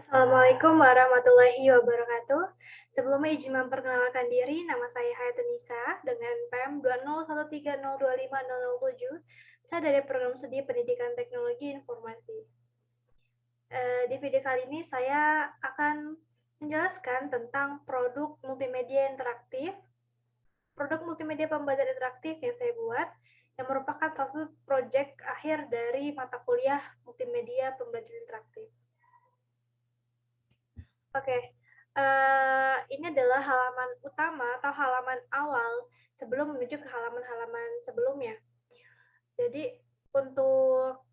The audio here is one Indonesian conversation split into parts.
Assalamualaikum warahmatullahi wabarakatuh. Sebelumnya izin memperkenalkan diri, nama saya Hayatunisa dengan PEM 20130250007. Saya dari Program Studi Pendidikan Teknologi Informasi. Di video kali ini saya akan menjelaskan tentang produk multimedia interaktif, produk multimedia pembelajaran interaktif yang saya buat, yang merupakan salah satu proyek akhir dari mata kuliah multimedia pembelajaran interaktif. Oke, ini adalah halaman utama atau halaman awal sebelum menuju ke halaman-halaman sebelumnya. Jadi untuk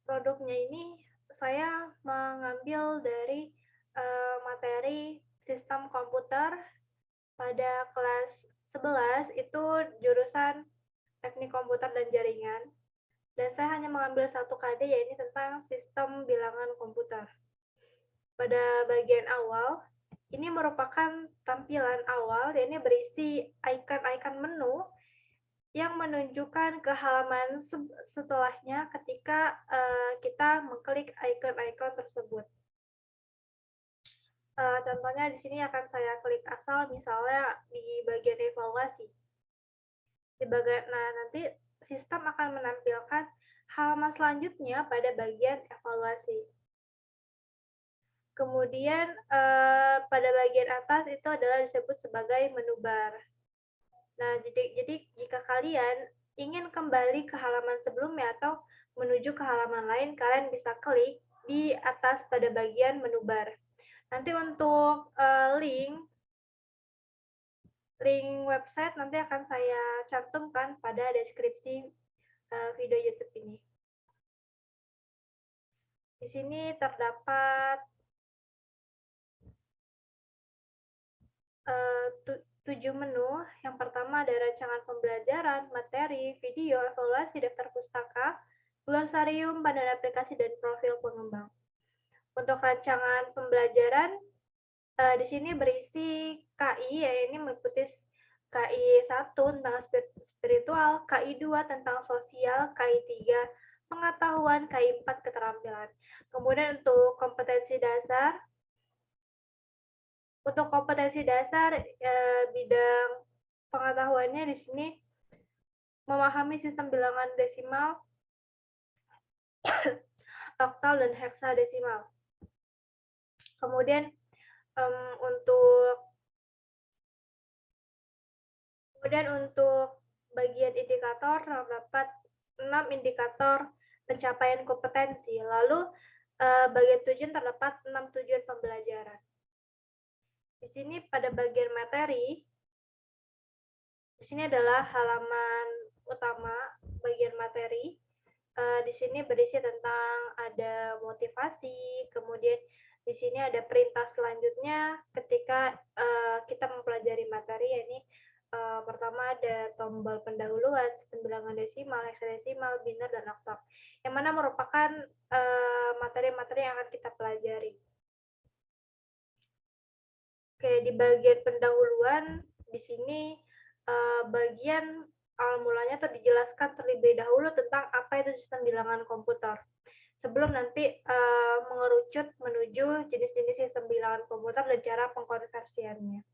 produknya ini saya mengambil dari materi sistem komputer pada kelas 11 itu jurusan teknik komputer dan jaringan. Dan saya hanya mengambil satu KD yaitu tentang sistem bilangan komputer. Pada bagian awal, ini merupakan tampilan awal, dan ini berisi icon-icon menu yang menunjukkan ke halaman setelahnya ketika kita mengklik icon-icon tersebut. Contohnya di sini akan saya klik asal, misalnya di bagian evaluasi. Nah, nanti sistem akan menampilkan halaman selanjutnya pada bagian evaluasi. Kemudian pada bagian atas itu adalah disebut sebagai menu bar. Nah, jadi jika kalian ingin kembali ke halaman sebelumnya atau menuju ke halaman lain, kalian bisa klik di atas pada bagian menu bar. Nanti untuk link website nanti akan saya cantumkan pada deskripsi video YouTube ini. Di sini terdapat 7 menu. Yang pertama ada rancangan pembelajaran, materi, video, evaluasi, daftar pustaka, glosarium, panduan aplikasi, dan profil pengembang. Untuk rancangan pembelajaran, di sini berisi KI, ya ini meliputi KI 1 tentang spiritual, KI 2 tentang sosial, KI 3 pengetahuan, KI 4 keterampilan. Kemudian untuk kompetensi dasar, bidang pengetahuannya di sini memahami sistem bilangan desimal, oktal, dan heksadesimal. Kemudian untuk bagian indikator terdapat 6 indikator pencapaian kompetensi. Lalu bagian tujuan terdapat 6 tujuan pembelajaran. Di sini pada bagian materi, di sini adalah halaman utama bagian materi. Di sini berisi tentang ada motivasi, kemudian di sini ada perintah selanjutnya ketika kita mempelajari materi, yakni pertama ada tombol pendahuluan, sistem bilangan desimal, heksadesimal, biner, dan oktav, yang mana merupakan materi-materi yang akan kita pelajari. Oke, di bagian pendahuluan, di sini bagian awal mulanya atau dijelaskan terlebih dahulu tentang apa itu sistem bilangan komputer. Sebelum nanti mengerucut menuju jenis-jenis sistem bilangan komputer dan cara pengkonversiannya.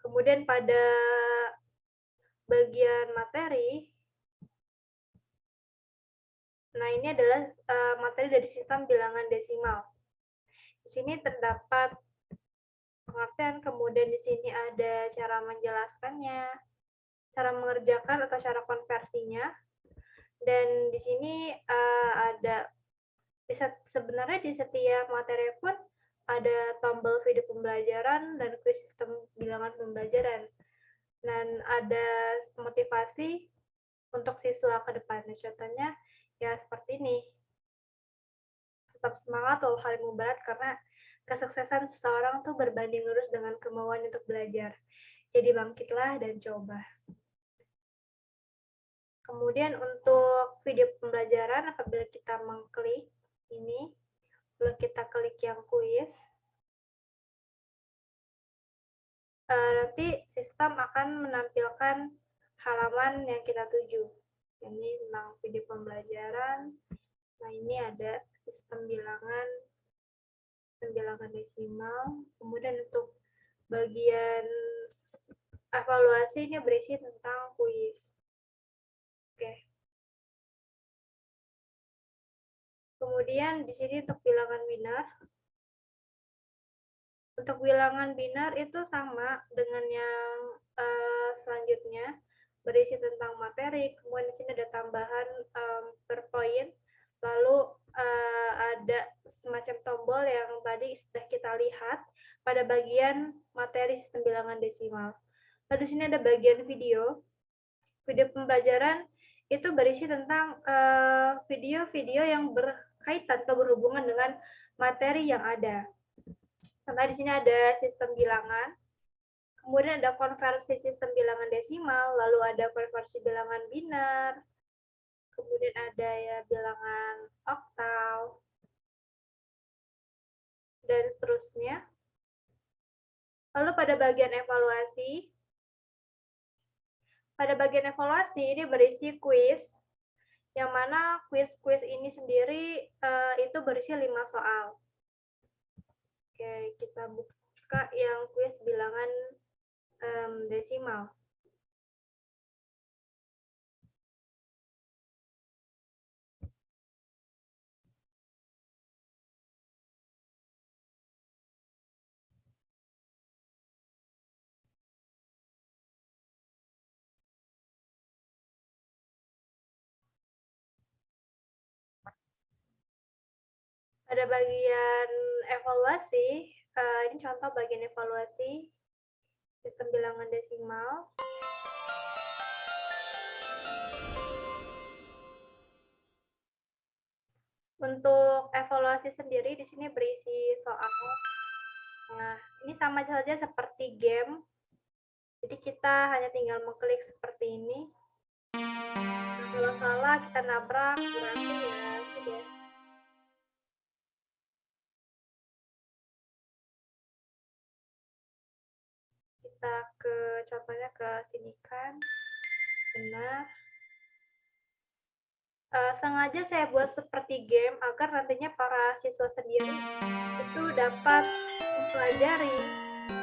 Kemudian pada bagian materi, nah ini adalah materi dari sistem bilangan desimal. Di sini terdapat pengertian, kemudian di sini ada cara menjelaskannya, cara mengerjakan atau cara konversinya, dan di sini ada sebenarnya di setiap materi pun ada tombol video pembelajaran dan kuis sistem bilangan pembelajaran, dan ada motivasi untuk siswa ke depannya. Contohnya ya seperti ini, tetap semangat walau hal berat, karena kesuksesan seseorang tuh berbanding lurus dengan kemauan untuk belajar. Jadi bangkitlah dan coba. Kemudian untuk video pembelajaran, apabila kita mengklik ini, lalu kita klik yang kuis, nanti sistem akan menampilkan halaman yang kita tuju. Ini tentang video pembelajaran. Nah, ini ada sistem bilangan desimal. Kemudian untuk bagian evaluasi ini berisi tentang kuis. Oke. Kemudian di sini untuk bilangan binar. Untuk bilangan binar itu sama dengan yang selanjutnya, berisi tentang materi. Kemudian di sini ada tambahan per poin. Lalu ada semacam tombol yang tadi sudah kita lihat pada bagian materi sistem bilangan desimal. Lalu di sini ada bagian video. Video pembelajaran itu berisi tentang video-video yang berkaitan atau berhubungan dengan materi yang ada. Contohnya di sini ada sistem bilangan, kemudian ada konversi sistem bilangan desimal, lalu ada konversi bilangan binar, kemudian ada ya bilangan oktal, dan seterusnya. Lalu pada bagian evaluasi ini berisi kuis, yang mana kuis-kuis ini sendiri itu berisi 5 soal. Oke, kita buka yang kuis bilangan desimal. Pada bagian evaluasi, ini contoh bagian evaluasi sistem bilangan desimal. Untuk evaluasi sendiri di sini berisi soal. Nah, ini sama saja seperti game. Jadi kita hanya tinggal mengklik seperti ini. Nah, kalau salah kita nabrak, berarti ya sudah. Kita contohnya ke sini kan. Benar. Sengaja saya buat seperti game agar nantinya para siswa sendiri itu dapat mempelajari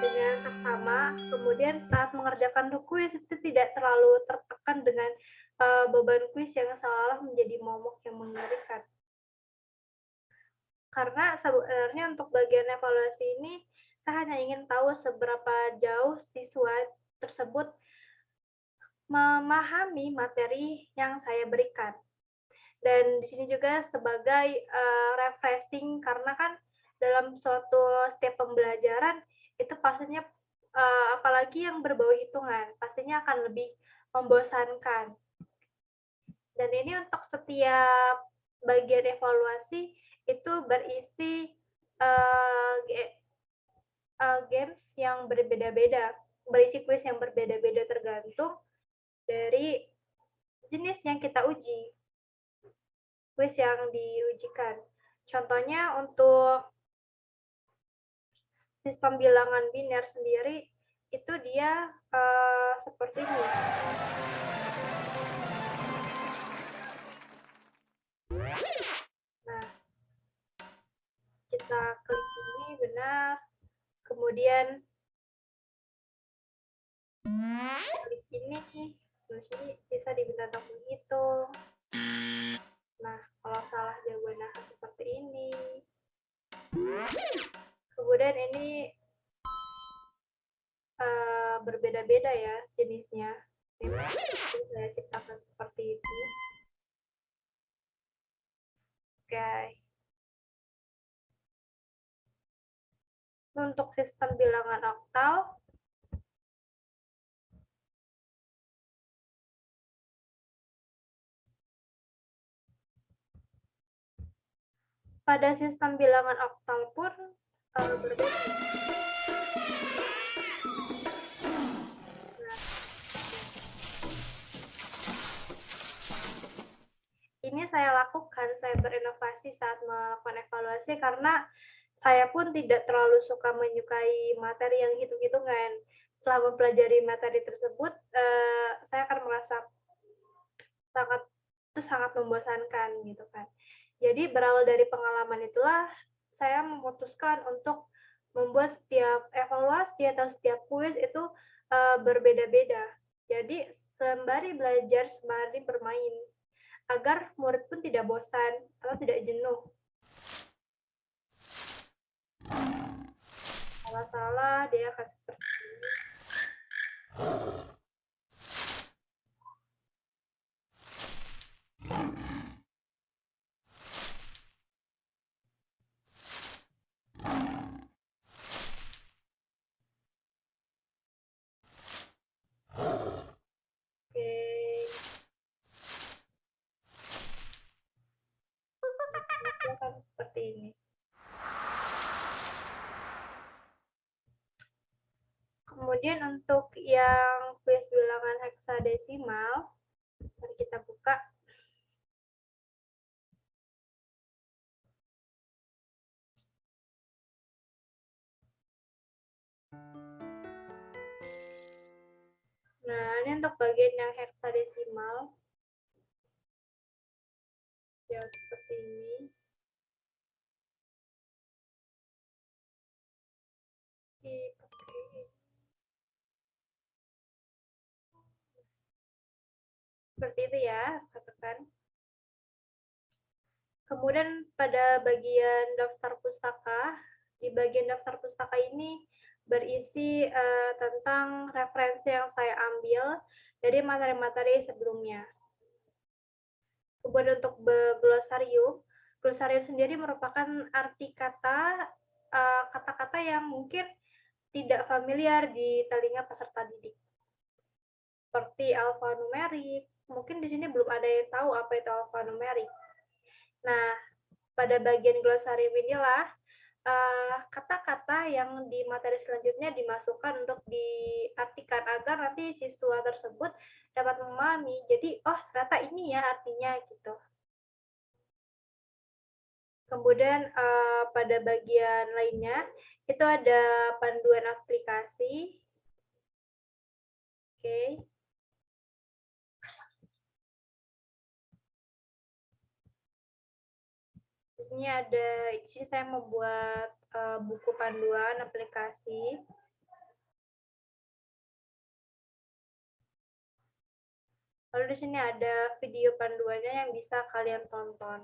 dengan seksama, kemudian saat mengerjakan kuis itu tidak terlalu tertekan dengan beban kuis yang seolah menjadi momok yang mengerikan. Karena sebenarnya untuk bagian evaluasi ini, saya hanya ingin tahu seberapa jauh siswa tersebut memahami materi yang saya berikan. Dan di sini juga sebagai refreshing, karena kan dalam setiap pembelajaran itu pastinya apalagi yang berbau hitungan pastinya akan lebih membosankan. Dan ini untuk setiap bagian evaluasi itu berisi games yang berbeda-beda, berisi kuis yang berbeda-beda tergantung dari jenis yang kita uji. Kuis yang diujikan. Contohnya untuk sistem bilangan biner sendiri, itu dia seperti ini. Nah, kita klik ini benar, kemudian klik ini, terus ini bisa diminta untuk menghitung. Nah, kalau salah jawabannya seperti ini. Kemudian ini berbeda-beda ya jenisnya. Memang saya ciptakan seperti itu. Oke. Untuk sistem bilangan oktal, pada sistem bilangan oktal pun berbeda. Ini saya lakukan, saya berinovasi saat melakukan evaluasi karena saya pun tidak terlalu suka menyukai materi yang hitung-hitungan. Setelah mempelajari materi tersebut, saya akan merasa sangat membosankan gitu kan. Jadi berawal dari pengalaman itulah saya memutuskan untuk membuat setiap evaluasi atau setiap kuis itu berbeda-beda. Jadi sembari belajar, sembari bermain, agar murid pun tidak bosan atau tidak jenuh. Salah-salah dia akan seperti ini. Oke. Itu akan seperti ini. Kemudian untuk yang kuis bilangan heksadesimal, mari kita buka. Nah, ini untuk bagian yang heksadesimal. Ya, seperti ini. Seperti itu ya, katakan. Kemudian pada bagian daftar pustaka, di bagian daftar pustaka ini berisi tentang referensi yang saya ambil dari materi-materi sebelumnya. Kemudian untuk glosarium, glosarium sendiri merupakan arti kata, kata-kata yang mungkin tidak familiar di telinga peserta didik. Seperti alfanumerik, mungkin di sini belum ada yang tahu apa itu alfanumerik. Nah, pada bagian glosarium inilah kata-kata yang di materi selanjutnya dimasukkan untuk diartikan agar nanti siswa tersebut dapat memahami. Jadi, oh ternyata ini ya artinya gitu. Kemudian pada bagian lainnya itu ada panduan aplikasi. Oke. Di sini ada, di sini saya membuat buku panduan aplikasi. Lalu di sini ada video panduannya yang bisa kalian tonton.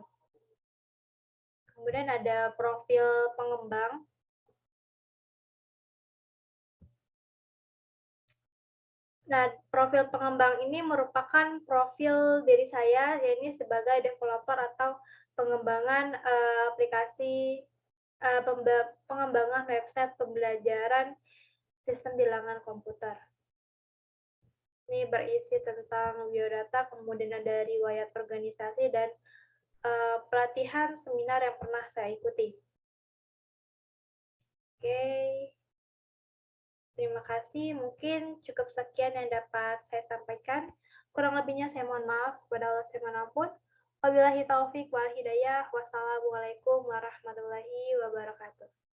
Kemudian ada profil pengembang. Nah, profil pengembang ini merupakan profil dari saya, yakni sebagai developer atau pengembangan aplikasi, pengembangan website pembelajaran sistem bilangan komputer. Ini berisi tentang biodata, kemudian ada riwayat organisasi, dan pelatihan seminar yang pernah saya ikuti. Oke, terima kasih. Mungkin cukup sekian yang dapat saya sampaikan. Kurang lebihnya saya mohon maaf kepada Allah Subhanahu. Wabillahi taufik wal hidayah. Wassalamualaikum warahmatullahi wabarakatuh.